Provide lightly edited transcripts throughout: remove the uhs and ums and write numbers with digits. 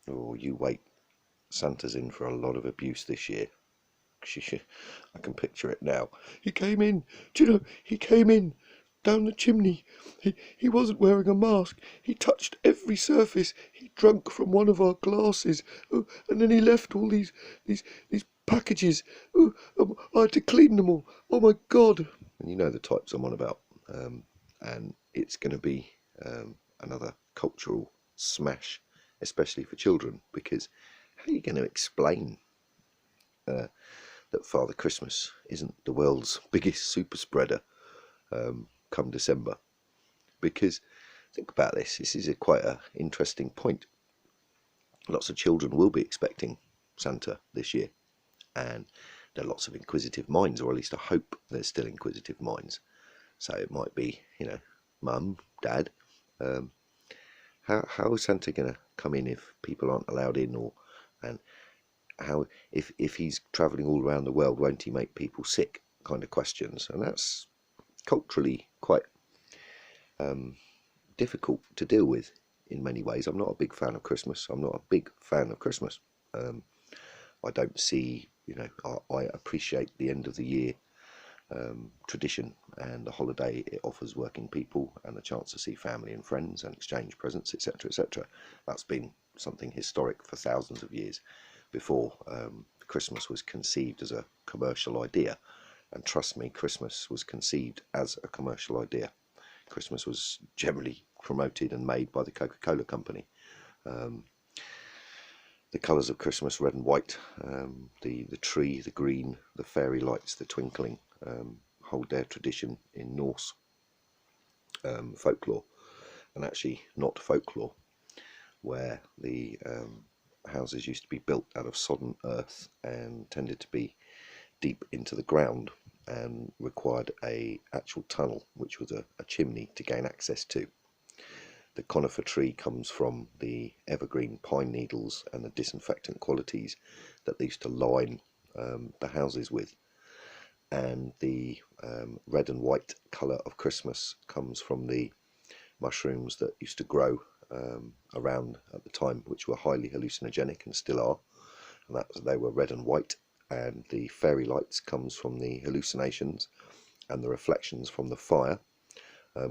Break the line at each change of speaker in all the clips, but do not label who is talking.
Oh, you wait. Santa's in for a lot of abuse this year. I can picture it now. He came in. Do you know, he came in down the chimney. He wasn't wearing a mask. He touched every surface. He drank from one of our glasses. Oh, and then he left all these these packages. Oh, I had to clean them all. Oh my God. And you know the types I'm on about. And it's going to be another cultural smash, especially for children, because how are you going to explain that Father Christmas isn't the world's biggest super spreader come December? Because think about this. This is quite an interesting point. Lots of children will be expecting Santa this year, and there are lots of inquisitive minds, or at least I hope there's still inquisitive minds. So it might be, mum, dad. Um, how is Santa going to come in if people aren't allowed in, and how if he's travelling all around the world, won't he make people sick? Kind of questions, and that's culturally quite difficult to deal with in many ways. I'm not a big fan of Christmas. I'm not a big fan of Christmas. I don't see, I appreciate the end of the year tradition and the holiday it offers working people and the chance to see family and friends and exchange presents, etc., etc. That's been something historic for thousands of years before Christmas was conceived as a commercial idea. And trust me, Christmas was conceived as a commercial idea. Christmas was generally promoted and made by the Coca-Cola company. The colours of Christmas, red and white, the tree, the green, the fairy lights, the twinkling, hold their tradition in Norse folklore, and actually not folklore, where the houses used to be built out of sodden earth and tended to be deep into the ground and required a actual tunnel, which was a chimney to gain access to. The conifer tree comes from the evergreen pine needles and the disinfectant qualities that they used to line the houses with. And the red and white colour of Christmas comes from the mushrooms that used to grow around at the time, which were highly hallucinogenic and still are. And they were red and white. And the fairy lights comes from the hallucinations and the reflections from the fire,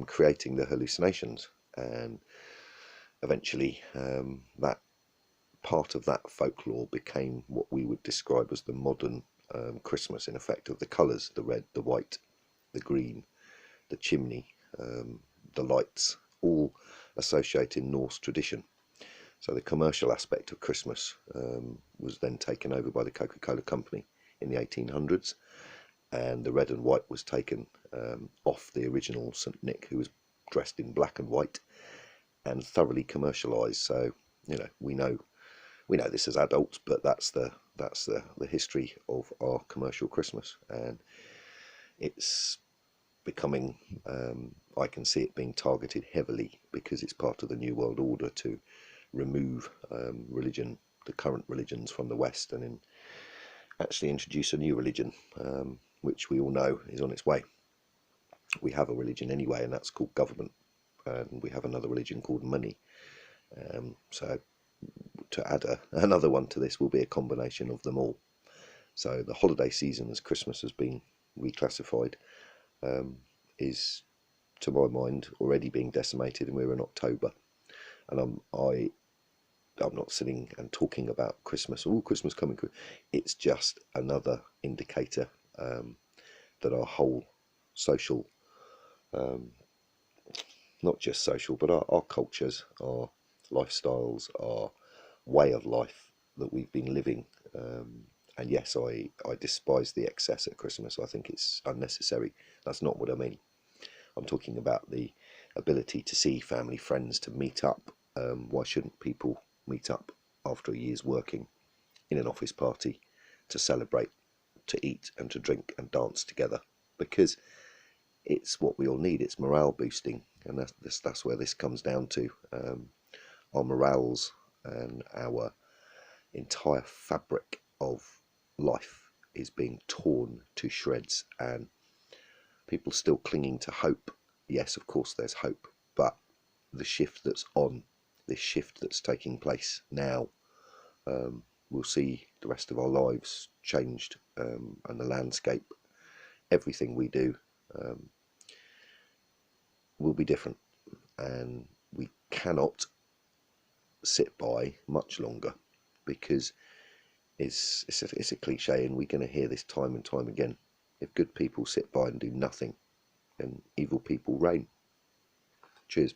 creating the hallucinations. And eventually that part of that folklore became what we would describe as the modern Christmas, in effect, of the colours, the red, the white, the green, the chimney, the lights, all associated in Norse tradition. So the commercial aspect of Christmas was then taken over by the Coca-Cola company in the 1800s, and the red and white was taken off the original St. Nick, who was dressed in black and white, and thoroughly commercialised. So we know this as adults, but that's the history of our commercial Christmas, and it's becoming. I can see it being targeted heavily because it's part of the New World Order to remove religion, the current religions, from the West, and actually introduce a new religion, which we all know is on its way. We have a religion anyway, and that's called government, and we have another religion called money. So to add another one to this will be a combination of them all. So the holiday season, as Christmas has been reclassified, is, to my mind, already being decimated, and we're in October. And I'm not sitting and talking about Christmas. Oh, Christmas coming! It's just another indicator that our whole social, not just social, but our cultures, our lifestyles, our way of life that we've been living. And yes, I despise the excess at Christmas. I think it's unnecessary. That's not what I mean. I'm talking about the ability to see family, friends, to meet up. Why shouldn't people meet up after a year's working in an office party to celebrate, to eat and to drink and dance together? Because it's what we all need. It's morale boosting, and that's where this comes down to. Our morales and our entire fabric of life is being torn to shreds, and people still clinging to hope. Yes, of course there's hope, but the shift that's on, this shift that's taking place now, we'll see the rest of our lives changed, and the landscape, everything we do, will be different, and we cannot sit by much longer, because it's a cliche, and we're going to hear this time and time again. If good people sit by and do nothing, then evil people reign. Cheers.